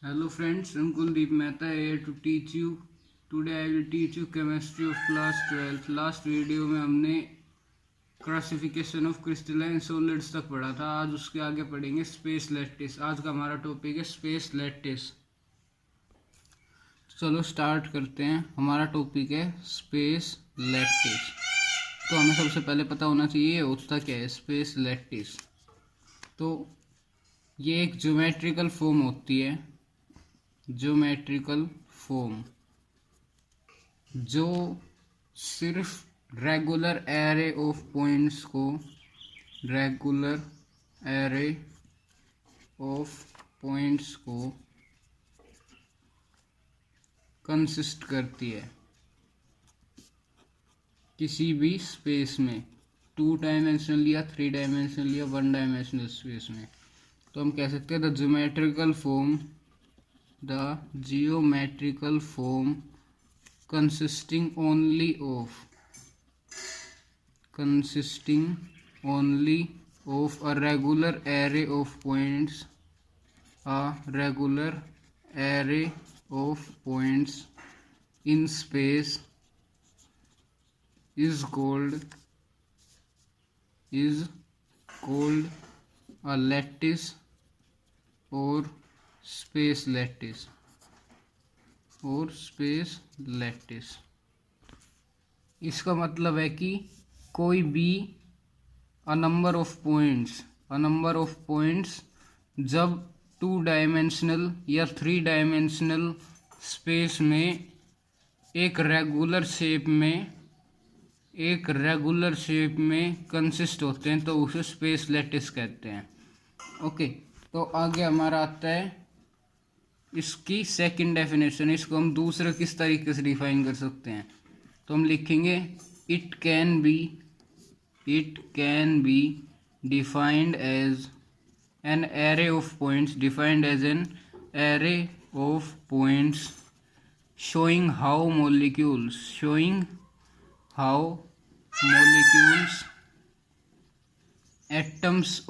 Hello friends, I'm Kuldeep Mehta here to teach you. Today I will teach you chemistry of class 12th. Last video में हमने classification of crystalline solids तक पढ़ा था। आज उसके आगे पढ़ेंगे स्पेस लैटिस। आज का हमारा टॉपिक है स्पेस लैटिस। चलो स्टार्ट करते हैं। हमारा टॉपिक है स्पेस लैटिस। तो हमें सबसे पहले पता होना चाहिए होता क्या है स्पेस लैटिस। तो ये एक ज्योमेट्रिकल फॉर्म होती है, ज्योमेट्रिकल फॉर्म जो सिर्फ रेगुलर एरे ऑफ पॉइंट्स को कंसिस्ट करती है किसी भी स्पेस में, 2 डायमेंशनल या 3 डायमेंशनल या 1 डायमेंशनल स्पेस में। तो हम कह सकते हैं the geometrical form consisting only of a regular array of points in space is called a lattice or space lattice इसका मतलब है कि कोई भी अ नंबर ऑफ पॉइंट्स जब 2 डायमेंशनल या 3 डायमेंशनल स्पेस में एक रेगुलर शेप में कंसिस्ट होते हैं तो उसे स्पेस लैटिस कहते हैं। ओके, तो आगे हमारा आता है इसकी सेकंड डेफिनेशन। इसको हम दूसरा किस तरीके से डिफाइन कर सकते हैं, तो हम लिखेंगे it can be defined as an array of points showing how molecules atoms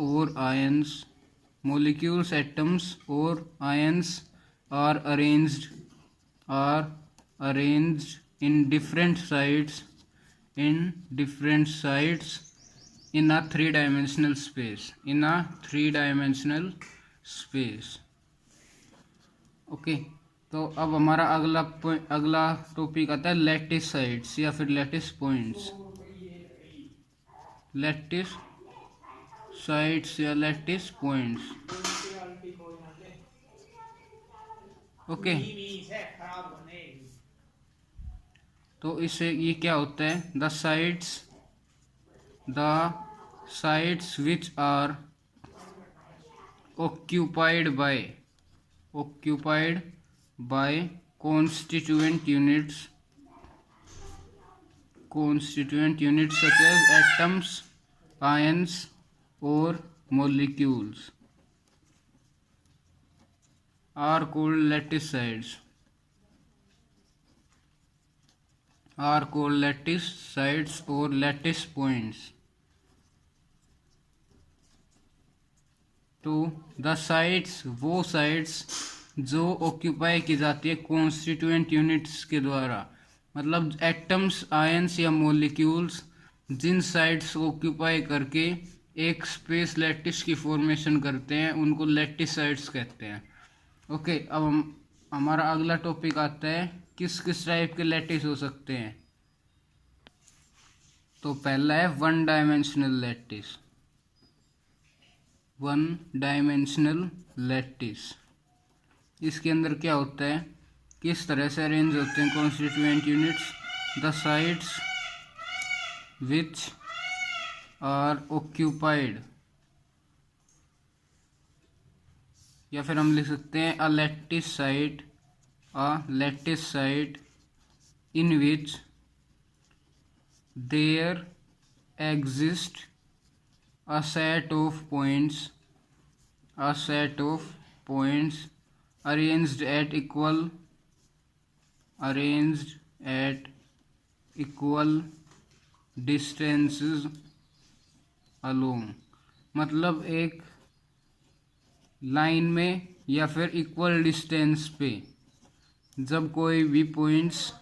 or ions are arranged in different sites in a 3-dimensional space। Okay, तो अब हमारा अगला टॉपिक आता है लैटिस साइड्स या फिर लैटिस पॉइंट्स। लैटिस साइड्स या lattice points. Okay, तो इससे ये क्या होता है, the sides which are occupied by constituent units such as atoms, ions or molecules are called lattice sites or lattice points। तो द साइट्स वो साइट्स जो ऑक्यूपाई की जाती है कॉन्स्टिट्यूएंट यूनिट्स के द्वारा, मतलब एटम्स, आयंस या मॉलिक्यूल्स जिन साइट्स को ऑक्यूपाई करके एक स्पेस लैटिस की फॉर्मेशन करते हैं उनको लैटिस साइट्स कहते हैं। ओके, अब हमारा अगला टॉपिक आता है किस किस टाइप के लैटिस हो सकते हैं। तो पहला है 1 डायमेंशनल लैटिस। इसके अंदर क्या होता है, किस तरह से अरेंज होते हैं constituent units, the sites which are occupied, या फिर हम लिख सकते हैं a lattice site in which there exist a set of points arranged at equal distances along। मतलब एक लाइन में या फिर इक्वल डिस्टेंस पे जब कोई भी पॉइंट्स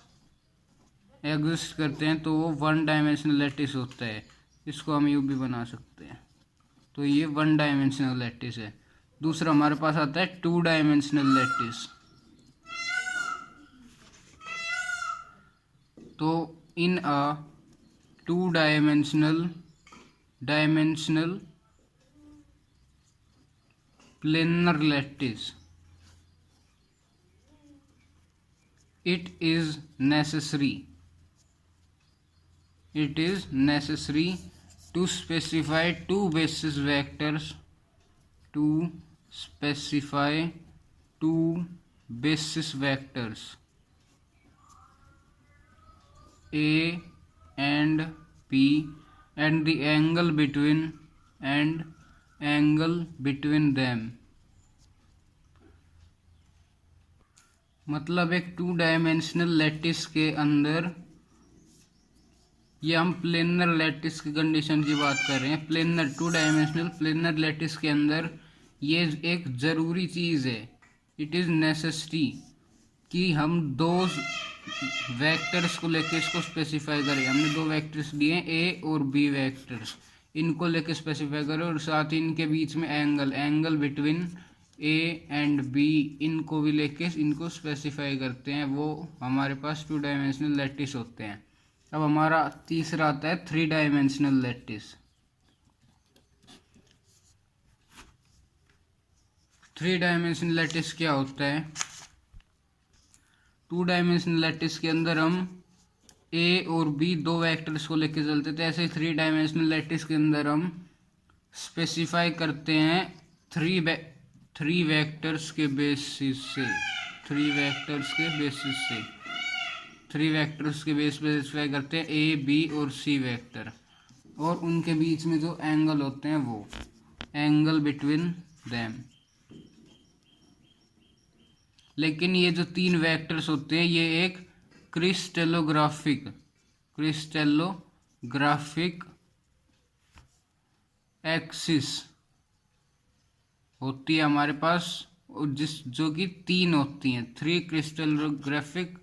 एग्जिस्ट करते हैं तो वो वन डायमेंशनल लैटिस होता है। इसको हम यूं भी बना सकते हैं। तो ये वन डायमेंशनल लैटिस है। दूसरा हमारे पास आता है टू डायमेंशनल लैटिस। तो in a two dimensional planar lattice, it is necessary to specify two basis vectors A and P and the angle between them। मतलब एक टू डायमेंशनल लैटिस के अंदर, ये हम प्लेनर लैटिस की कंडीशन की बात कर रहे हैं। Planar two dimensional planar lattice के अंदर ये एक ज़रूरी चीज़ है, इट इज़ नेसेसरी कि हम दो वेक्टर्स को लेके इसको स्पेसिफाई करें। हमने दो वेक्टर्स दिए ए और बी वेक्टर्स, इनको लेके स्पेसिफाई करें और साथ ही इनके बीच में angle between A and B, इनको भी लेके इनको स्पेसिफाई करते हैं। वो हमारे पास टू डायमेंशनल लैटिस होते हैं। अब हमारा तीसरा आता है three dimensional lattice. Three dimensional lattice क्या होता है? टू डायमेंशनल लैटिस के अंदर हम ए और बी दो वेक्टर्स को लेके चलते थे, ऐसे थ्री डायमेंशनल लैटिस के अंदर हम स्पेसिफाई करते हैं थ्री वेक्टर्स के बेसिस पे स्पेसिफाई करते हैं ए बी और सी वेक्टर, और उनके बीच में जो एंगल होते हैं वो एंगल बिटवीन देम। लेकिन ये जो तीन वेक्टर्स होते हैं ये एक क्रिस्टेलोग्राफिक एक्सिस होती है हमारे पास, जो कि तीन होती हैं। थ्री क्रिस्टेलोग्राफिक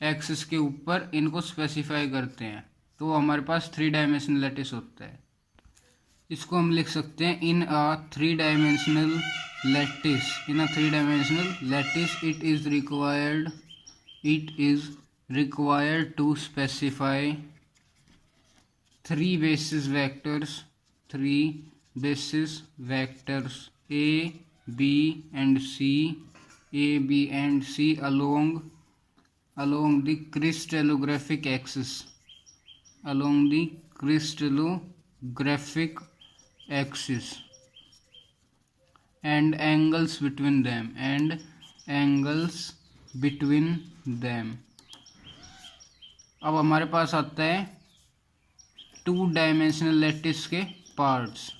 एक्सिस के ऊपर इनको स्पेसिफाई करते हैं, तो हमारे पास थ्री डायमेंशनल लैटिस होता है। इसको हम लिख सकते हैं in a three dimensional lattice it is required to specify three basis vectors A, B and C along the crystallographic axis and angles between them। अब हमारे पास आता है टू डायमेंशनल लैटिस के पार्ट्स।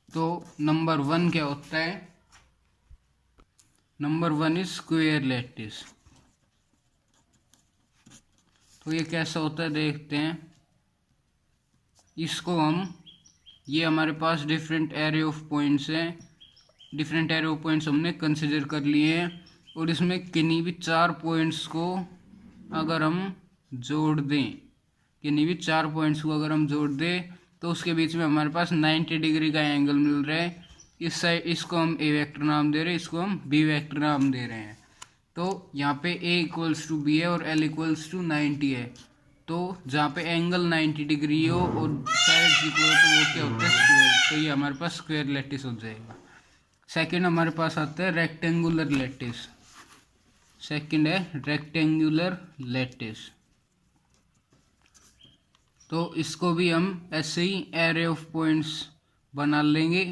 तो नंबर वन क्या होता है? Number one is square lattice. तो ये कैसा होता है देखते हैं। इसको ये हमारे पास डिफरेंट एरे ऑफ पॉइंट्स हैं, डिफरेंट एरो पॉइंट्स हमने कंसिडर कर लिए हैं, और इसमें किन्हीं भी चार पॉइंट्स को अगर हम जोड़ दें तो उसके बीच में हमारे पास 90 डिग्री का एंगल मिल रहा है। इस साइड इसको हम ए वेक्टर नाम दे रहे हैं, इसको हम बी वेक्टर नाम दे रहे हैं। तो यहाँ पे ए इक्वल्स टू बी है और एल इक्वल्स टू 90 है। तो जहाँ पे एंगल 90 डिग्री हो और साइड्स इक्वल तो वो क्या होता है? स्क्वायर। तो ये हमारे पास स्क्वायर लैटिस हो जाएगा। सेकंड हमारे पास आता है रेक्टेंगुलर लैटिस। तो इसको भी हम ऐसे ही एरे ऑफ पॉइंट्स बना लेंगे,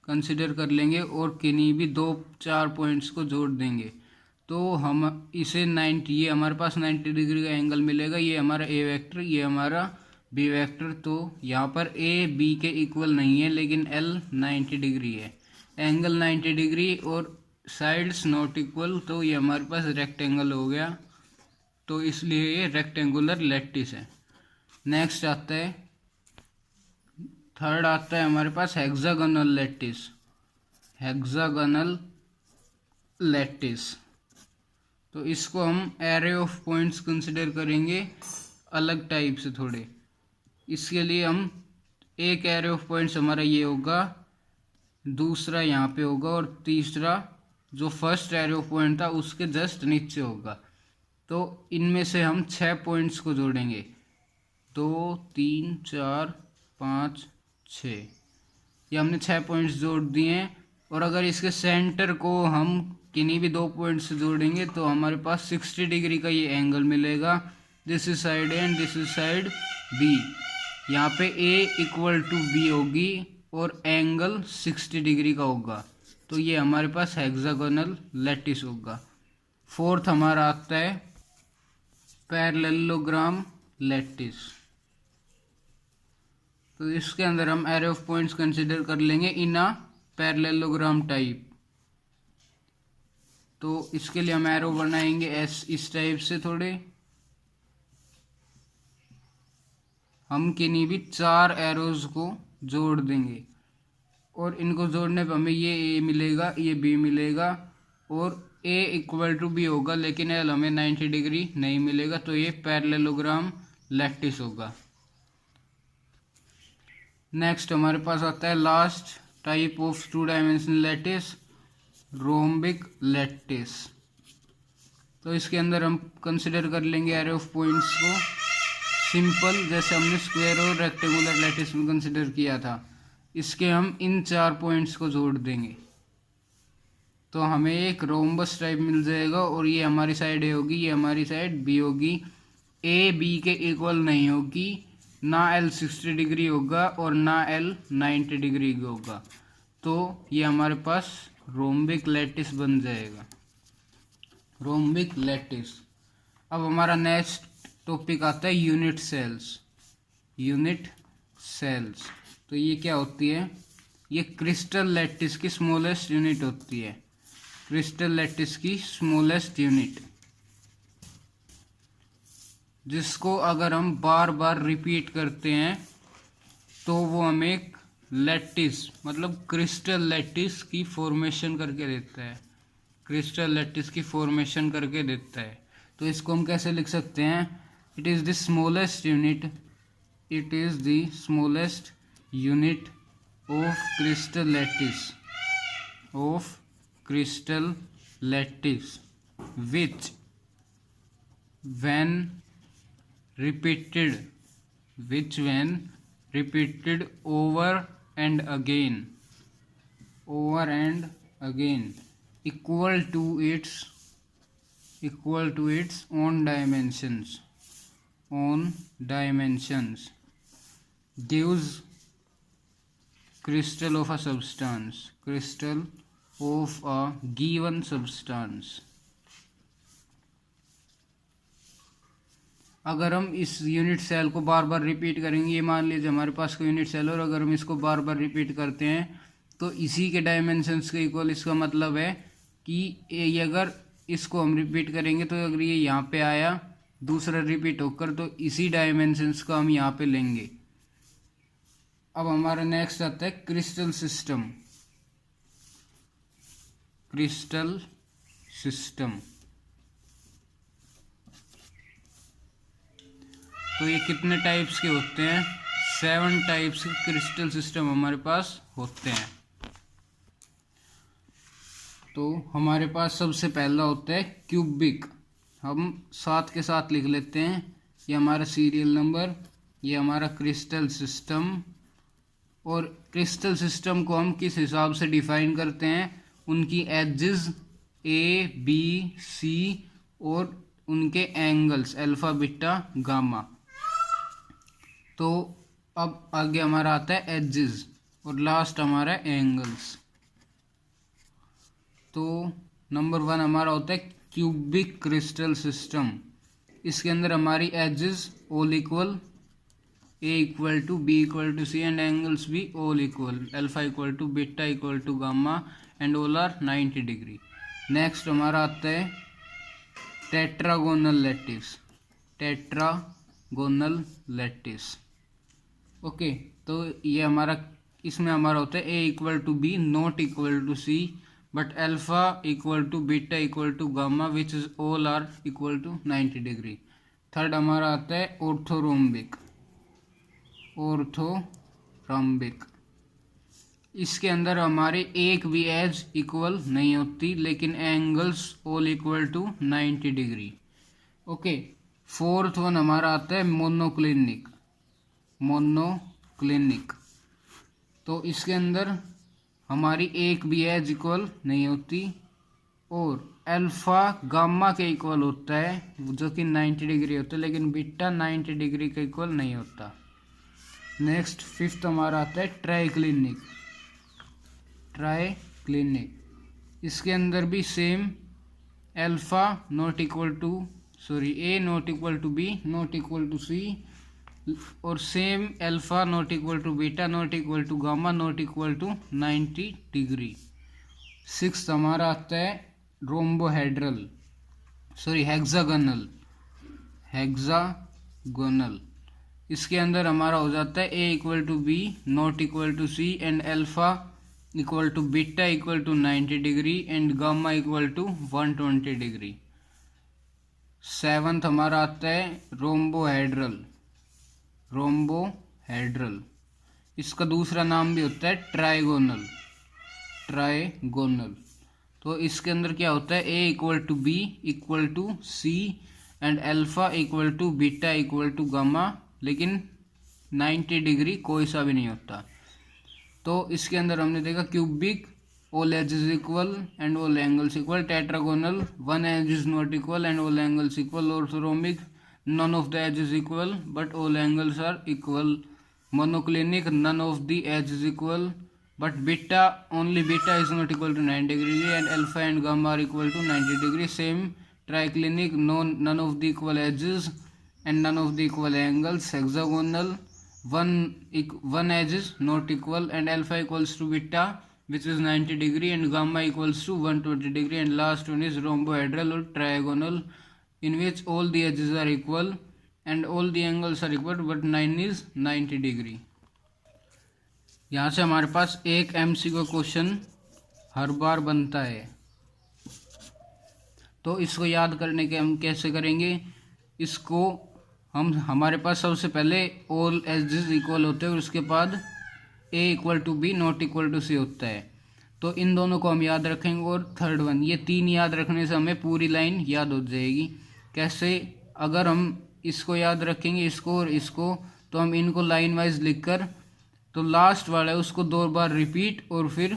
कंसिडर कर लेंगे और किन्हीं भी दो चार पॉइंट्स को जोड़ देंगे। तो हम इसे 90, ये हमारे पास 90 डिग्री का एंगल मिलेगा। ये हमारा ए वेक्टर, ये हमारा बी वेक्टर। तो यहाँ पर ए बी के इक्वल नहीं है, लेकिन एल 90 डिग्री है। एंगल 90 डिग्री और साइड्स नॉट इक्वल, तो ये हमारे पास रेक्टेंगल हो गया। तो इसलिए ये रेक्टेंगुलर लैटिस है। नेक्स्ट आता है, थर्ड आता है हमारे पास हेक्सागोनल लैटिस। तो इसको हम एरे ऑफ पॉइंट्स कंसिडर करेंगे अलग टाइप से थोड़े। इसके लिए हम एक एरे ऑफ पॉइंट्स हमारा ये होगा, दूसरा यहाँ पे होगा और तीसरा जो फर्स्ट एरे ऑफ पॉइंट था उसके जस्ट नीचे होगा। तो इनमें से हम 6 पॉइंट्स को जोड़ेंगे, 2 3 4 5 6। ये हमने 6 पॉइंट्स जोड़ दिए हैं। और अगर इसके सेंटर को हम किन्हीं भी 2 पॉइंट से जोड़ेंगे तो हमारे पास 60 डिग्री का ये एंगल मिलेगा। This is side A and this is side B. यहाँ पे ए इक्वल टू बी होगी और एंगल 60 डिग्री का होगा। तो ये हमारे पास हेक्सागोनल लैटिस होगा। फोर्थ हमारा आता है पैरेललोग्राम लैटिस। तो इसके अंदर हम एरे ऑफ पॉइंट्स कंसिडर कर लेंगे इन अ पैरेललोग्राम टाइप। तो इसके लिए हम एरो बनाएंगे इस टाइप से थोड़े। हम किन्हीं भी 4 एरोज को जोड़ देंगे और इनको जोड़ने पर हमें ये ए मिलेगा, ये बी मिलेगा और ए इक्वल टू बी होगा, लेकिन एल हमें 90 डिग्री नहीं मिलेगा। तो ये पैरेललोग्राम लैटिस होगा। नेक्स्ट हमारे पास आता है last type of 2 dimensional lattice, rhombic lattice. तो इसके अंदर हम कंसिडर कर लेंगे एरे ऑफ पॉइंट्स को सिंपल, जैसे हमने स्क्वायर और रेक्टेंगुलर लैटिस में कंसिडर किया था। इसके हम इन 4 पॉइंट्स को जोड़ देंगे तो हमें एक रोम्बस टाइप मिल जाएगा। और ये हमारी साइड ए होगी, ये हमारी साइड बी होगी। ए बी के इक्वल नहीं होगी, ना एल 60 डिग्री होगा और ना एल 90 डिग्री होगा। तो ये हमारे पास रोम्बिक लैटिस बन जाएगा, रोम्बिक लैटिस। अब हमारा नेक्स्ट टॉपिक आता है यूनिट सेल्स। यूनिट सेल्स तो ये क्या होती है? ये क्रिस्टल लैटिस की स्मॉलेस्ट यूनिट होती है। क्रिस्टल लैटिस की स्मॉलेस्ट यूनिट, जिसको अगर हम बार बार रिपीट करते हैं तो वो हमें लैटिस मतलब क्रिस्टल लैटिस की फॉर्मेशन करके देता है। क्रिस्टल लैटिस की फॉर्मेशन करके देता है। तो इसको हम कैसे लिख सकते हैं? It is the smallest unit, it is the smallest unit of crystal lattice, of crystal lattice, which when repeated over and again equal to its own dimensions gives crystal of a substance, crystal of a given substance। अगर हम इस unit cell को बार बार repeat करेंगे, ये मान लीजिए हमारे पास कोई यूनिट सेल है और अगर हम इसको बार बार रिपीट करते हैं तो इसी के डायमेंशंस के इक्वल। इसका मतलब है कि ये अगर इसको हम रिपीट करेंगे तो अगर ये यहाँ पे आया दूसरा रिपीट होकर तो इसी डायमेंशंस का हम यहाँ पे लेंगे। अब हमारा नेक्स्ट आता है क्रिस्टल सिस्टम। क्रिस्टल सिस्टम तो ये कितने टाइप्स के होते हैं? 7 टाइप्स के क्रिस्टल सिस्टम हमारे पास होते हैं। तो हमारे पास सबसे पहला होता है क्यूबिक। हम साथ के साथ लिख लेते हैं, ये हमारा सीरियल नंबर, ये हमारा क्रिस्टल सिस्टम। और क्रिस्टल सिस्टम को हम किस हिसाब से डिफाइन करते हैं? उनकी एजेस ए बी सी और उनके एंगल्स अल्फा बीटा गामा। तो अब आगे हमारा आता है एजेस और लास्ट हमारा एंगल्स। तो नंबर 1 हमारा होता है क्यूबिक क्रिस्टल सिस्टम। इसके अंदर हमारी edges all equal, A equal to B equal to C and angles भी all equal, alpha equal to beta equal to gamma and all are 90 degree. Next हमारा आता है tetragonal lattice. Tetragonal lattice okay. तो ये हमारा, इसमें हमारा होता है A equal to B not equal to C but alpha equal to beta equal to gamma, which is all are equal to 90 degree. Third हमारा आता है ऑर्थोरोम्बिक. ऑर्थोरोम्बिक इसके अंदर हमारे एक भी एज इक्वल नहीं होती, लेकिन angles all equal to 90 degree. Okay. Fourth one हमारा आता है मोनोक्लिनिक. मोनोक्लिनिक तो इसके अंदर हमारी एक भी एज इक्वल नहीं होती और अल्फा गामा के इक्वल होता है जो कि 90 डिग्री होता है, लेकिन बीटा 90 डिग्री के इक्वल नहीं होता. नेक्स्ट फिफ्थ हमारा आता है ट्राइक्लिनिक. ट्राइक्लिनिक इसके अंदर भी same alpha not equal to A not equal to B not equal to C और same alpha not equal to beta not equal to gamma not equal to 90 degree. Sixth हमारा आता है rhombohedral hexagonal. Hexagonal इसके अंदर हमारा हो जाता है A equal to B not equal to C and alpha equal to beta equal to 90 degree and gamma equal to 120 degree. Seventh हमारा आता है रोम्बोहेड्रल. इसका दूसरा नाम भी होता है ट्राइगोनल. तो इसके अंदर क्या होता है A equal to B equal to C and alpha equal to beta equal to gamma, लेकिन 90 डिग्री कोई सा भी नहीं होता. तो इसके अंदर हमने देखा cubic all edges equal and all angles equal. Tetragonal one edge is not equal and all angles equal. Orthorhombic none of the edges equal but all angles are equal. Monoclinic none of the edges equal but only beta is not equal to 90 degree and alpha and gamma are equal to 90 degree. Same triclinic none of the equal edges and none of the equal angles. Hexagonal one edge is not equal and alpha equals to beta which is 90 degree and gamma equals to 120 degree. And last one is rhombohedral or trigonal in which all the edges are equal and all the angles are equal but 9 is 90 degree. यहाँ से हमारे पास एक MCQ question हर बार बनता है, तो इसको याद करने के हम कैसे करेंगे. इसको हमारे पास सबसे पहले ऑल एजेस इक्वल होते हैं और उसके बाद A equal to B not equal to C होता है. तो इन दोनों को हम याद रखेंगे और थर्ड वन ये तीन याद रखने से हमें पूरी लाइन याद हो जाएगी. कैसे? अगर हम इसको याद रखेंगे इसको और इसको, तो हम इनको लाइन वाइज लिखकर तो लास्ट वाला है उसको 2 बार रिपीट और फिर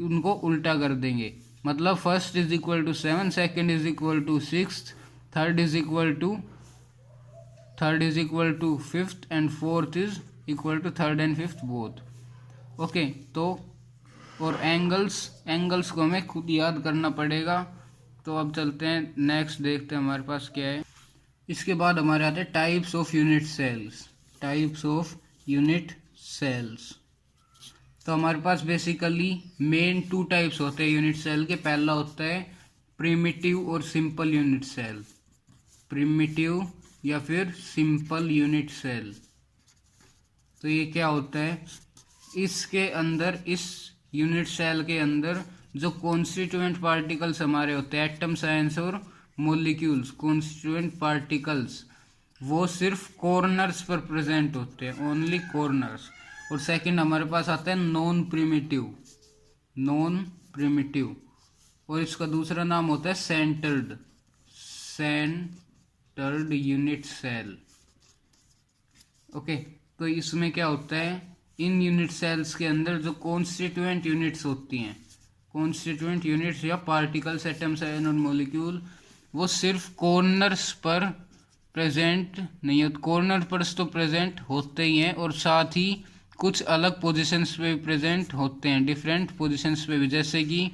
उनको उल्टा कर देंगे. मतलब first is equal to 7, second is equal to 6, third is equal to 5th and fourth is equal to 3rd and 5th both. Okay. तो और एंगल्स को हमें खुद याद करना पड़ेगा. तो अब चलते हैं नेक्स्ट, देखते हैं हमारे पास क्या है. इसके बाद हमारे आते हैं टाइप्स ऑफ यूनिट सेल्स. तो हमारे पास बेसिकली मेन 2 टाइप्स होते हैं यूनिट सेल के. पहला होता है प्रिमिटिव और सिंपल यूनिट सेल. प्रिमिटिव या फिर सिंपल यूनिट सेल. तो ये क्या होता है, इसके अंदर इस यूनिट सेल के अंदर जो कॉन्स्टिट्यूएंट पार्टिकल्स हमारे होते हैं एटम्स आयंस और मॉलिक्यूल्स, कॉन्स्टिट्यूएंट पार्टिकल्स वो सिर्फ कॉर्नर्स पर प्रेजेंट होते हैं, ओनली कॉर्नर्स. और सेकंड हमारे पास आता है नॉन प्रिमिटिव और इसका दूसरा नाम होता है सेंटर्ड यूनिट सेल. ओके. तो इसमें क्या होता है, इन यूनिट सेल्स के अंदर जो कॉन्स्टिट्यूएंट यूनिट्स होती हैं, कॉन्स्टिट्यूएंट यूनिट्स या पार्टिकल्स एटम्स आयन और मॉलिक्यूल, वो सिर्फ कॉर्नर्स पर प्रेजेंट नहीं होते. कॉर्नर पर तो प्रेजेंट होते ही हैं और साथ ही कुछ अलग पोजीशंस पे भी प्रेजेंट होते हैं, डिफरेंट पोजीशंस पे भी, जैसे कि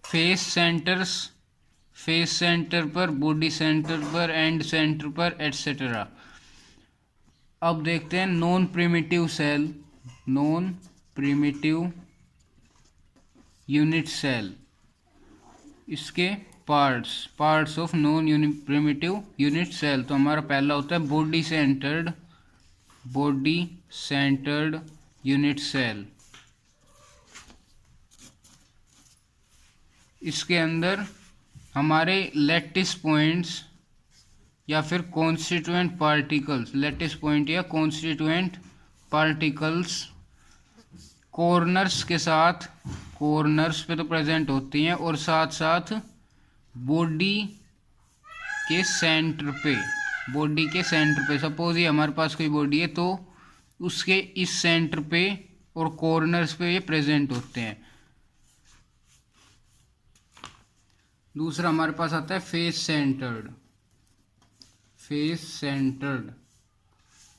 फेस सेंटर पर, बॉडी सेंटर पर, एंड सेंटर पर, एटसेट्रा. अब देखते हैं नॉन प्रिमिटिव यूनिट सेल. इसके parts of non primitive unit cell. तो हमारा पहला होता है बॉडी सेंटर्ड यूनिट सेल. इसके अंदर हमारे लैटिस पॉइंट्स या फिर कॉन्स्टिट्यूएंट पार्टिकल्स, लैटिस पॉइंट या कॉन्स्टिट्यूएंट पार्टिकल्स कॉर्नर्स के साथ, कॉर्नर्स पे तो प्रेजेंट होती हैं और साथ साथ बॉडी के सेंटर पे, बॉडी के सेंटर पे सपोज ये हमारे पास कोई बॉडी है तो उसके इस सेंटर पे और कॉर्नर्स पे ये प्रेजेंट होते हैं। दूसरा हमारे पास आता है फेस सेंटर्ड, फेस सेंटर्ड।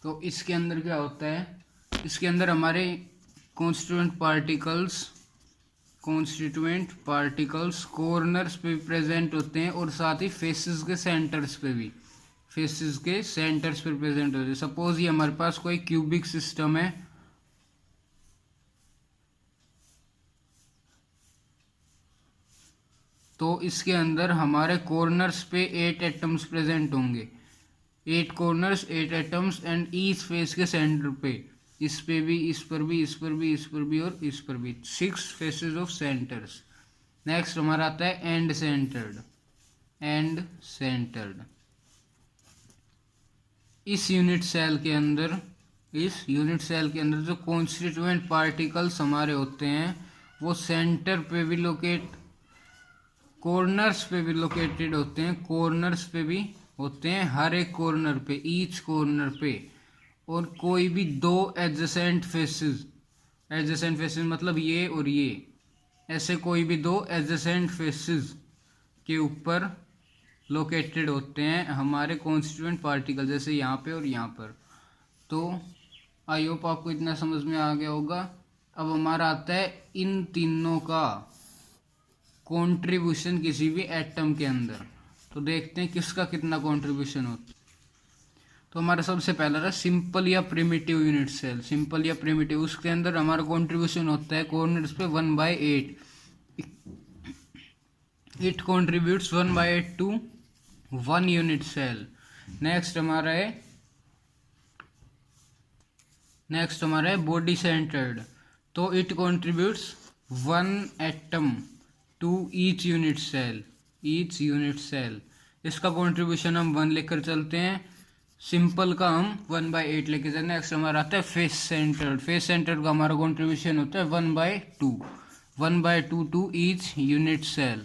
तो इसके अंदर क्या होता है, इसके अंदर हमारे कॉन्स्टिट्यूएंट पार्टिकल्स कॉर्नर्स पे भी प्रेजेंट होते हैं और साथ ही फेसेस के सेंटर्स पे भी, फेसेस के सेंटर्स पे प्रेजेंट होते हैं। सपोज ये हमारे पास कोई क्यूबिक सिस्टम है, तो इसके अंदर हमारे कॉर्नर्स पे 8 एटम्स प्रेजेंट होंगे, 8 corners 8 atoms and each face के सेंटर पे, इस पे भी, इस पर भी, इस पर भी, इस पर भी और इस पर भी 6 फेसेस ऑफ सेंटर्स। नेक्स्ट हमारा आता है एंड सेंटर्ड, एंड सेंटर्ड। इस यूनिट सेल के अंदर, इस यूनिट सेल के अंदर जो कॉन्स्टिट्यूएंट पार्टिकल्स हमारे होते हैं वो सेंटर पे भी लोकेट, कॉर्नर्स पे भी लोकेटेड होते हैं, कॉर्नर्स पे भी होते हैं, हर एक कॉर्नर पे, ईच कॉर्नर पे। और कोई भी दो एडजेसेंट फेसेस, एडजेसेंट फेसेस मतलब ये और ये, ऐसे कोई भी दो एडजेसेंट फेसेस के ऊपर लोकेटेड होते हैं हमारे कॉन्स्टिट्यूएंट पार्टिकल, जैसे यहाँ पे और यहाँ पर। तो आई होप आपको इतना समझ में आ गया होगा। अब हमारा आता है इन तीनों का कंट्रीब्यूशन किसी भी एटम के अंदर। तो देखते हैं किसका कितना कंट्रीब्यूशन होता है। तो हमारा सबसे पहला रहा सिंपल या प्रिमिटिव यूनिट सेल, सिंपल या प्रिमिटिव, उसके अंदर हमारा कंट्रीब्यूशन होता है कॉर्नर्स पे 1/8, it contributes 1/8 to 1 unit cell. Next हमारा है बॉडी सेंटर्ड, तो it contributes 1 atom to each unit cell, each unit cell. इसका कंट्रीब्यूशन हम 1 लेकर चलते हैं, सिंपल का हम 1/8 लेके चलते हैं। नेक्स्ट हमारा आता है फेस सेंटर्ड, फेस सेंटर्ड का हमारा कंट्रीब्यूशन होता है 1/2, 1/2 टू ईच यूनिट सेल।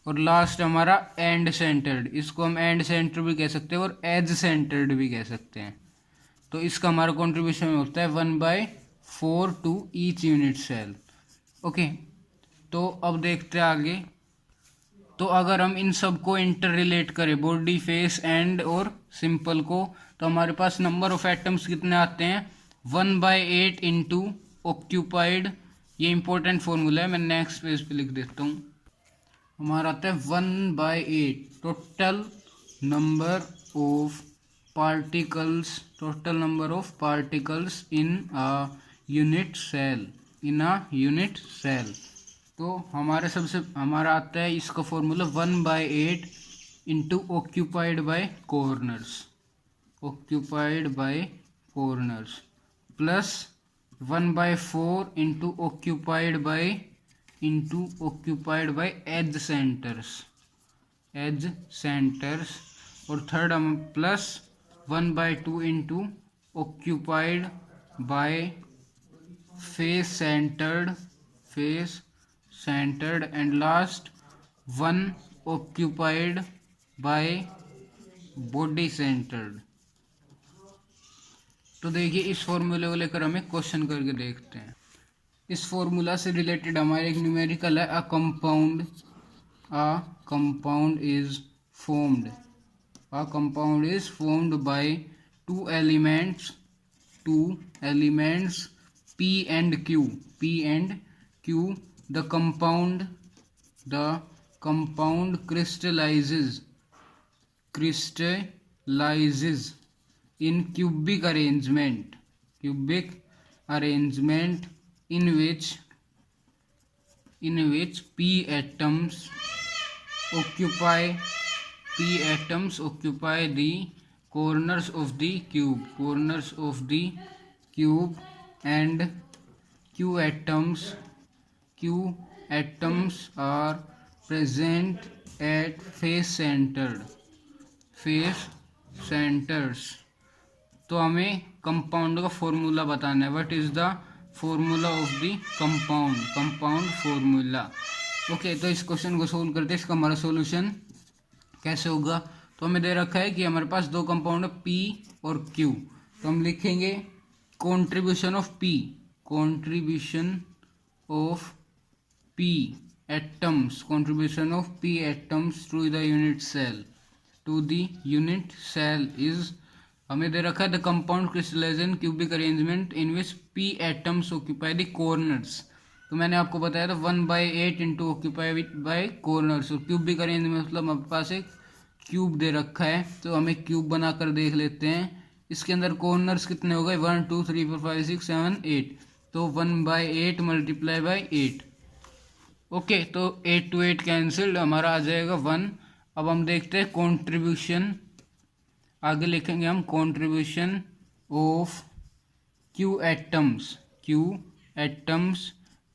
और लास्ट हमारा एंड सेंटर्ड, इसको हम एंड सेंटर भी कह सकते हैं और एज सेंटर्ड भी कह सकते हैं। तो इसका हमारा कंट्रीब्यूशन होता है 1/4 to each unit cell. Okay, तो अब देखते हैं आगे। तो अगर हम इन सबको इंटर रिलेट करें, बॉडी, फेस, एंड और सिंपल को, तो हमारे पास नंबर ऑफ एटम्स कितने आते हैं 1/8 इंटू ऑक्यूपाइड। ये इंपॉर्टेंट फॉर्मूला है, मैं नेक्स्ट पेज पे लिख देता हूँ। हमारा आता है 1/8 total number of particles, total number of particles in a unit cell, in a unit cell. तो हमारा आता है इसका formula 1/8 into occupied by corners, occupied by corners, plus 1/4 into occupied by edge centres, edge centres. और third हम plus 1/2 into occupied by face centred, face centred, and last 1 occupied by body centred. तो देखिए इस फॉर्मूले को लेकर हमें question करके देखते हैं। इस फॉर्मूला से रिलेटेड हमारे एक न्यूमेरिकल है, a compound is formed by two elements P and Q. The compound crystallizes in cubic arrangement in which P atoms occupy the corners of the cube, and Q atoms are present at face centres. तो हमें compound का formula बताना है। What is the formula of the compound formula. Okay, तो इस question को solve करते हैं। इसका हमारा सॉल्यूशन कैसे होगा। तो हमें दे रखा है कि हमारे पास दो कंपाउंड है पी और क्यू। तो हम लिखेंगे contribution of P atoms to the unit cell is, हमें दे रखा है the compound crystallization cubic arrangement in which P atoms occupy the corners. तो मैंने आपको बताया था 1/8 इंटू ऑक्यूपाई बाय कॉर्नर्स। और क्यूबिक अरेंजमेंट मतलब हमारे पास एक क्यूब दे रखा है, तो हमें क्यूब बनाकर देख लेते हैं। इसके अंदर कॉर्नर्स कितने हो गए 1 2 3 4 5 6 7 8। तो 1/8 मल्टीप्लाई बाय 8। ओके, तो 8 to 8 कैंसिल्ड, हमारा आ जाएगा 1। अब हम देखते हैं कॉन्ट्रीब्यूशन, आगे लिखेंगे हम contribution of Q atoms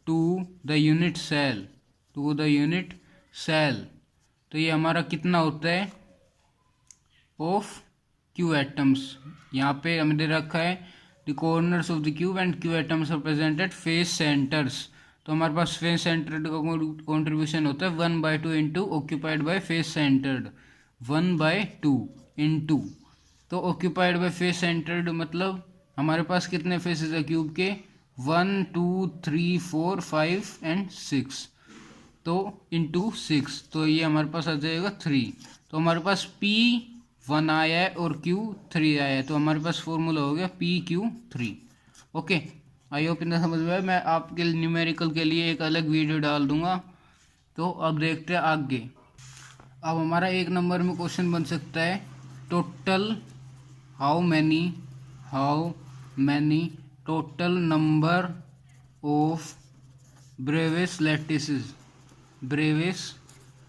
to the unit cell. तो ये हमारा कितना होता है ऑफ क्यू एटम्स। यहाँ पे हमें दे रखा है the corners of the cube and Q atoms are presented face centres. तो हमारे पास फेस सेंटर्ड का कॉन्ट्रीब्यूशन होता है 1/2 into occupied by face centred 1/2 into. तो ऑक्यूपाइड बाय फेस सेंटर्ड मतलब हमारे पास कितने फेसेस है क्यूब के 1 2 3 4 5 एंड 6। तो इंटू 6, तो ये हमारे पास आ जाएगा 3। तो हमारे पास P1 आया है और Q3 आया है। तो हमारे पास फॉर्मूला हो गया PQ3। ओके, आई होप इतना समझ में आया। मैं आपके न्यूमेरिकल के लिए एक अलग वीडियो डाल दूंगा। तो अब देखते हैं आगे। अब हमारा 1 नंबर में क्वेश्चन बन सकता है total how many total number of Bravais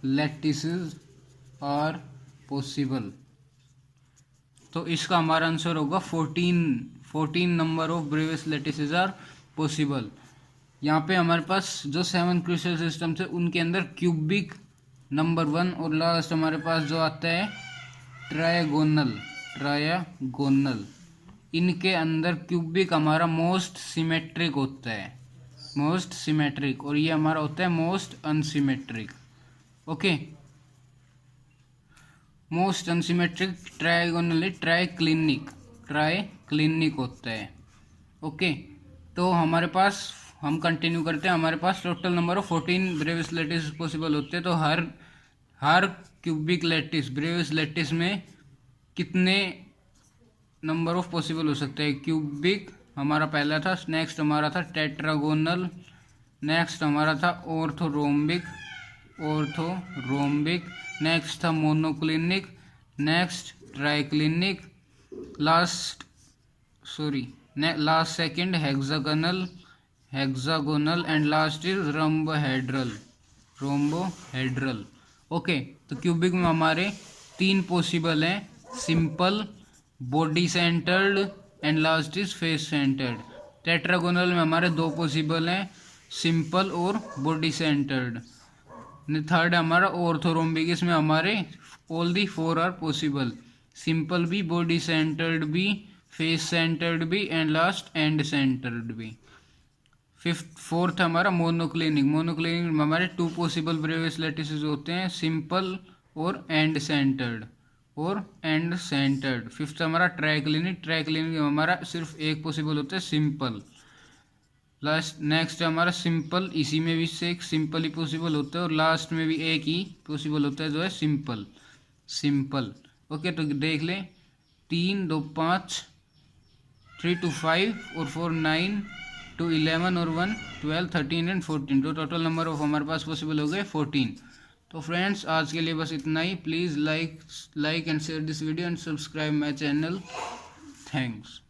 lattices are possible. तो इसका हमारा आंसर होगा 14 number of Bravais lattices are possible. यहाँ पे हमारे पास जो 7 क्रिस्टल सिस्टम थे उनके अंदर क्यूबिक नंबर 1 और लास्ट हमारे पास जो आता है ट्रायगोनल, इनके अंदर क्यूबिक हमारा मोस्ट सिमेट्रिक होता है, और ये हमारा होता है most unsymmetric. Okay, most unsymmetric trigonally triclinic होता है। ओके, तो हमारे पास हम कंटिन्यू करते हैं। हमारे पास total number of 14 Bravais lattice possible होते हैं। तो हर क्यूबिक लैटिस ब्रेविस लैटिस में कितने नंबर ऑफ पॉसिबल हो सकते हैं। क्यूबिक हमारा पहला था, नेक्स्ट हमारा था टेट्रागोनल, नेक्स्ट हमारा था ऑर्थोरोम्बिक, नेक्स्ट था monoclinic, next triclinic, last second hexagonal and last is rhombohedral. Okay, तो क्यूबिक में हमारे 3 पॉसिबल हैं, simple, body centred and last is face centred. Tetragonal में हमारे 2 पॉसिबल हैं, सिंपल और बॉडी सेंटर्ड। थर्ड हमारा ऑर्थोरोम्बिक, इसमें हमारे all the 4 are possible, simple भी, बॉडी सेंटर्ड भी, फेस सेंटर्ड भी एंड लास्ट एंड सेंटर्ड भी। फोर्थ हमारा मोनोक्लिनिक में हमारे 2 पॉसिबल ब्रेविस लैटिसेस होते हैं, सिंपल और एंड सेंटर्ड। फिफ्थ हमारा ट्राइक्लिनिक में हमारा सिर्फ एक पॉसिबल होता है, सिंपल। नेक्स्ट हमारा सिंपल, इसी में भी से एक सिंपल ही पॉसिबल होता है और लास्ट में भी एक ही पॉसिबल होता है जो है सिंपल। ओके, तो देख लें 3 2 5 3 2 5 और 4 9 2 11 और 1 12 13 एंड 14। तो टोटल नंबर ऑफ हमारे पास पॉसिबल हो गए 14। तो फ्रेंड्स, आज के लिए बस इतना ही। Please like and share this video and subscribe my channel. Thanks.